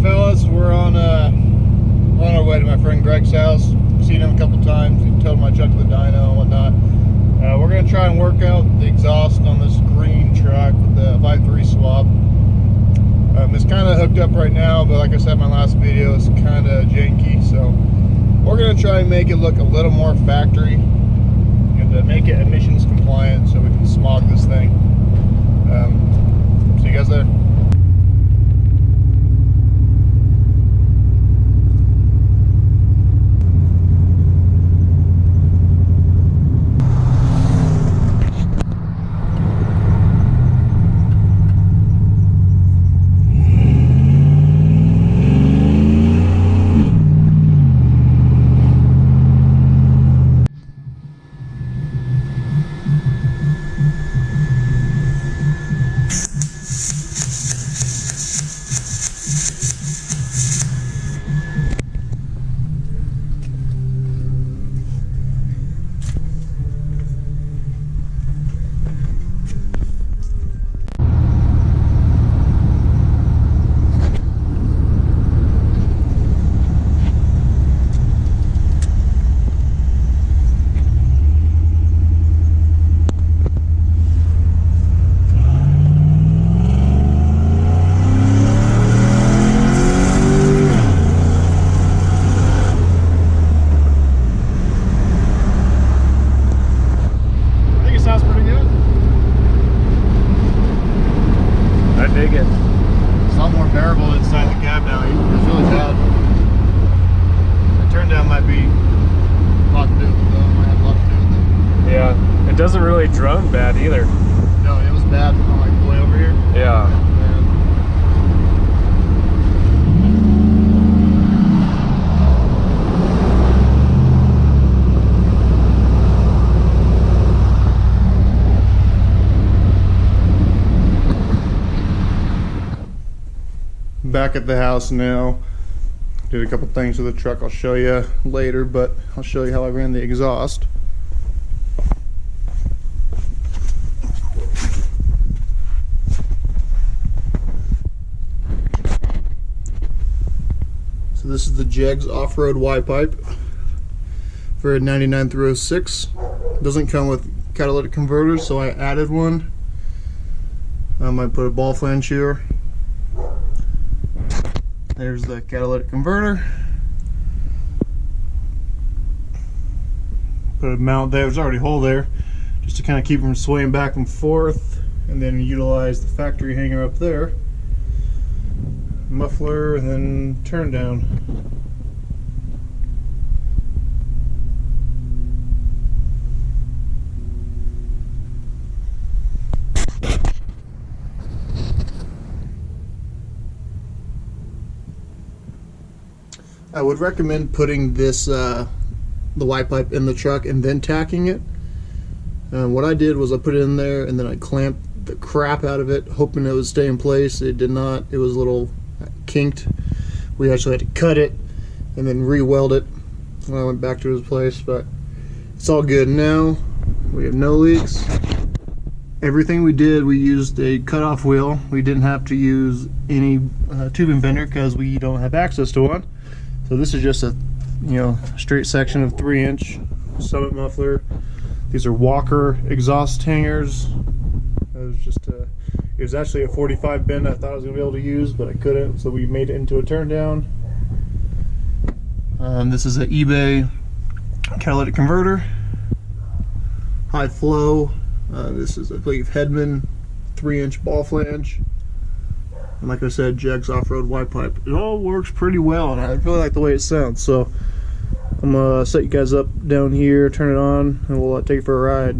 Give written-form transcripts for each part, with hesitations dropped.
fellas, we're on our way to my friend Greg's house. Seen him a couple times. He towed my truck to the dyno and whatnot. We're gonna try and work out the exhaust on this green truck with the 5.3 swap. It's kind of hooked up right now, but like I said in my last video, it's kind of janky. So we're gonna try and make it look a little more factory and make it emissions compliant, so we can smog this thing. See you guys there. Doesn't really drone bad either. No, it was bad on like the way over here. Yeah. Back at the house now. Did a couple things with the truck I'll show you later, but I'll show you how I ran the exhaust. So this is the Jegs off-road Y-pipe for a 99 through 06. Doesn't come with catalytic converters, so I added one. I put a ball flange here. There's the catalytic converter. Put a mount there. There's already a hole there, just to kind of keep them swaying back and forth, and then utilize the factory hanger up there. Muffler, and then turn down. I would recommend putting this the Y-pipe in the truck and then tacking it. What I did was I put it in there and then I clamped the crap out of it, hoping it would stay in place. It did not. It was a little kinked. We actually had to cut it and then re-weld it when I went back to his place, but it's all good now. We have no leaks. Everything we did, we used a cutoff wheel. We didn't have to use any tubing bender because we don't have access to one. So this is just a straight section of 3-inch summit muffler. These are Walker exhaust hangers. It was actually a 45 bend I thought I was going to be able to use, but I couldn't, so we made it into a turn down. This is an eBay catalytic converter. High flow. This is, I believe, Hedman 3-inch ball flange. And like I said, Jegs off-road Y-pipe. It all works pretty well, and I really like the way it sounds. So I'm going to set you guys up down here, turn it on, and we'll take it for a ride.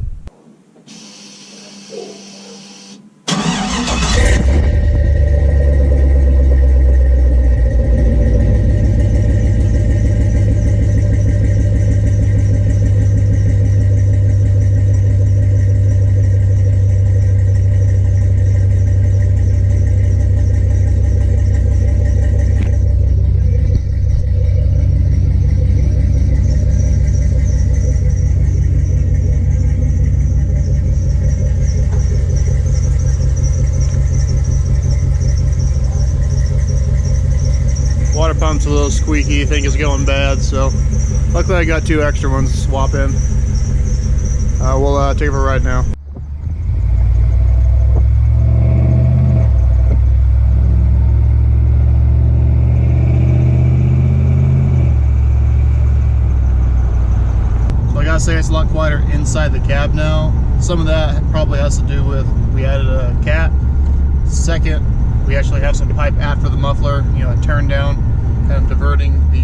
one's a little squeaky, I think is going bad, so luckily I got 2 extra ones to swap in. We'll take it for a ride now. So I gotta say it's a lot quieter inside the cab now. Some of that probably has to do with we added a cat. Second, we actually have some pipe after the muffler, you know, a turn down, kind of diverting the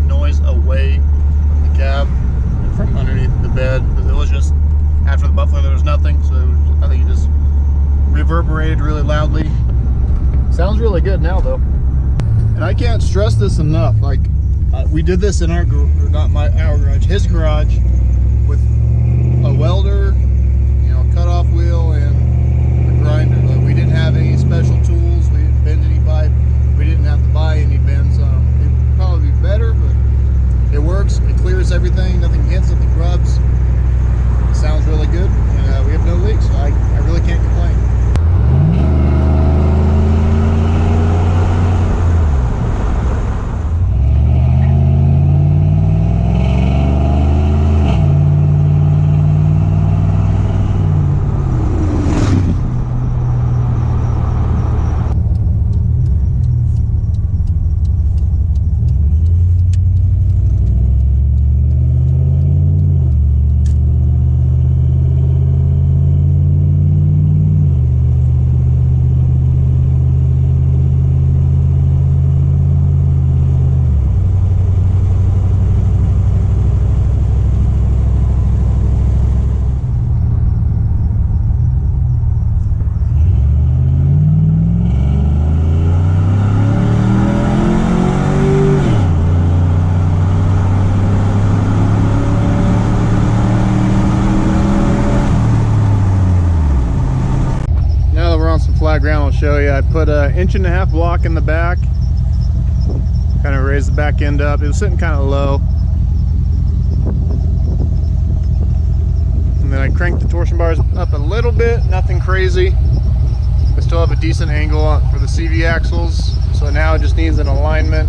noise away from the cab and from underneath the bed. It was just after the muffler there was nothing, so it was, I think it just reverberated really loudly. Sounds really good now though. And I can't stress this enough, like we did this in our garage, his garage, with a welder, you know, cutoff wheel and a grinder. Like, we didn't have any special tools, we didn't bend any pipe, we didn't have to buy any bends. It would probably be better, but it works, it clears everything, nothing hits, nothing rubs. It sounds really good, and we have no leaks, so I really can't complain. Flat ground, I'll show you. I put an 1.5 inch block in the back, kind of raised the back end up. It was sitting kind of low, and then I cranked the torsion bars up a little bit, nothing crazy. I still have a decent angle for the CV axles, so now it just needs an alignment.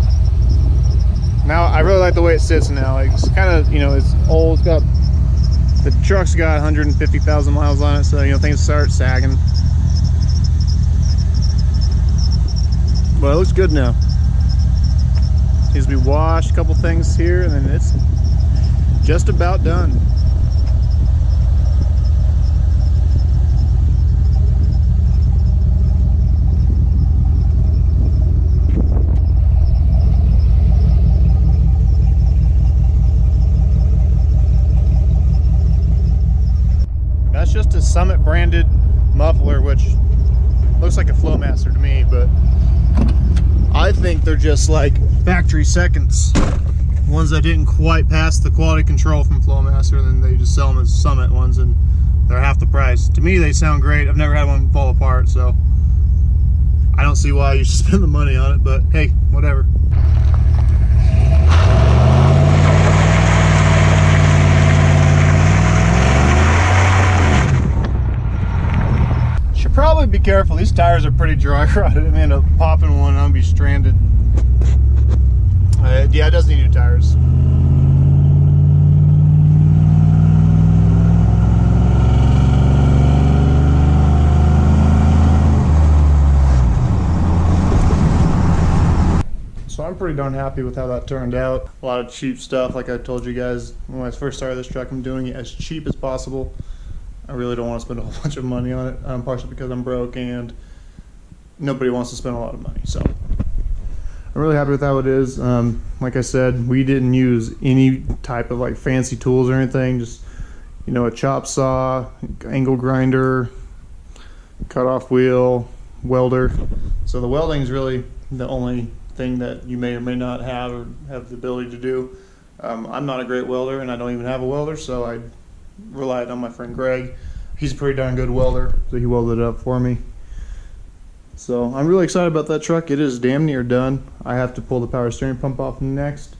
Now I really like the way it sits now. It's kind of, you know, it's old. It's got, the truck's got 150,000 miles on it, so you know things start sagging. But it looks good now. Needs to be washed, a couple things here, and then it's just about done. That's just a Summit branded muffler, which looks like a Flowmaster to me, but I think they're just like factory seconds. Ones that didn't quite pass the quality control from Flowmaster, and then they just sell them as Summit ones, and they're half the price. To me, they sound great. I've never had one fall apart, so I don't see why you should spend the money on it, but hey, whatever. Probably be careful. These tires are pretty dry rotted. I may end up popping one and I'll be stranded. Yeah, it does need new tires. So I'm pretty darn happy with how that turned out. A lot of cheap stuff, like I told you guys when I first started this truck. I'm doing it as cheap as possible. I really don't want to spend a whole bunch of money on it, partially because I'm broke and nobody wants to spend a lot of money. So I'm really happy with how it is. Like I said, we didn't use any type of like fancy tools or anything. Just, you know, a chop saw, angle grinder, cutoff wheel, welder. So the welding is really the only thing that you may or may not have or have the ability to do. I'm not a great welder, and I don't even have a welder, so I relied on my friend Greg. He's a pretty darn good welder, so he welded it up for me. So I'm really excited about that truck. It is damn near done. I have to pull the power steering pump off next.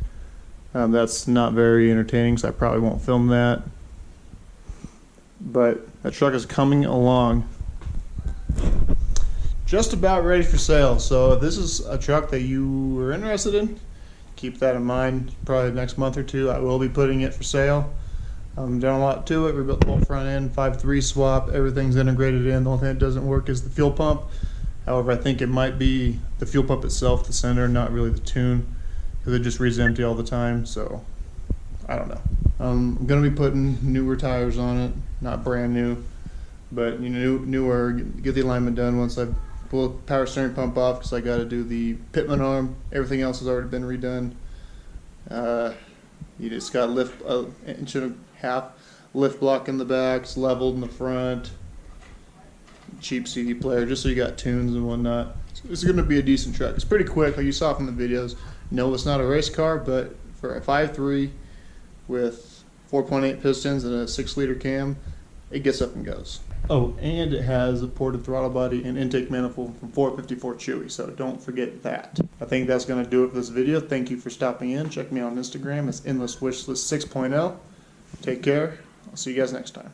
That's not very entertaining, so I probably won't film that. But that truck is coming along. just about ready for sale. So if this is a truck that you are interested in, keep that in mind. Probably next month or two I will be putting it for sale. Done a lot to it. Rebuilt the whole front end, 5.3 swap, everything's integrated in. The only thing that doesn't work is the fuel pump. However, I think it might be the fuel pump itself, the center, not really the tune, because it just reads empty all the time. So I don't know. I'm gonna be putting newer tires on it, not brand new, but newer. Get the alignment done once I pull the power steering pump off, because I got to do the pitman arm. Everything else has already been redone. You just got lift inch and a half lift block in the back, it's leveled in the front. Cheap CD player, just so you got tunes and whatnot. It's going to be a decent truck. It's pretty quick, like you saw from the videos. No, it's not a race car, but for a 5.3 with 4.8 pistons and a 6-liter cam, it gets up and goes. Oh, and it has a ported throttle body and intake manifold from 454 Chewy, so don't forget that. I think that's going to do it for this video. Thank you for stopping in. Check me out on Instagram. It's Endless Wishlist 6.0. Take care. I'll see you guys next time.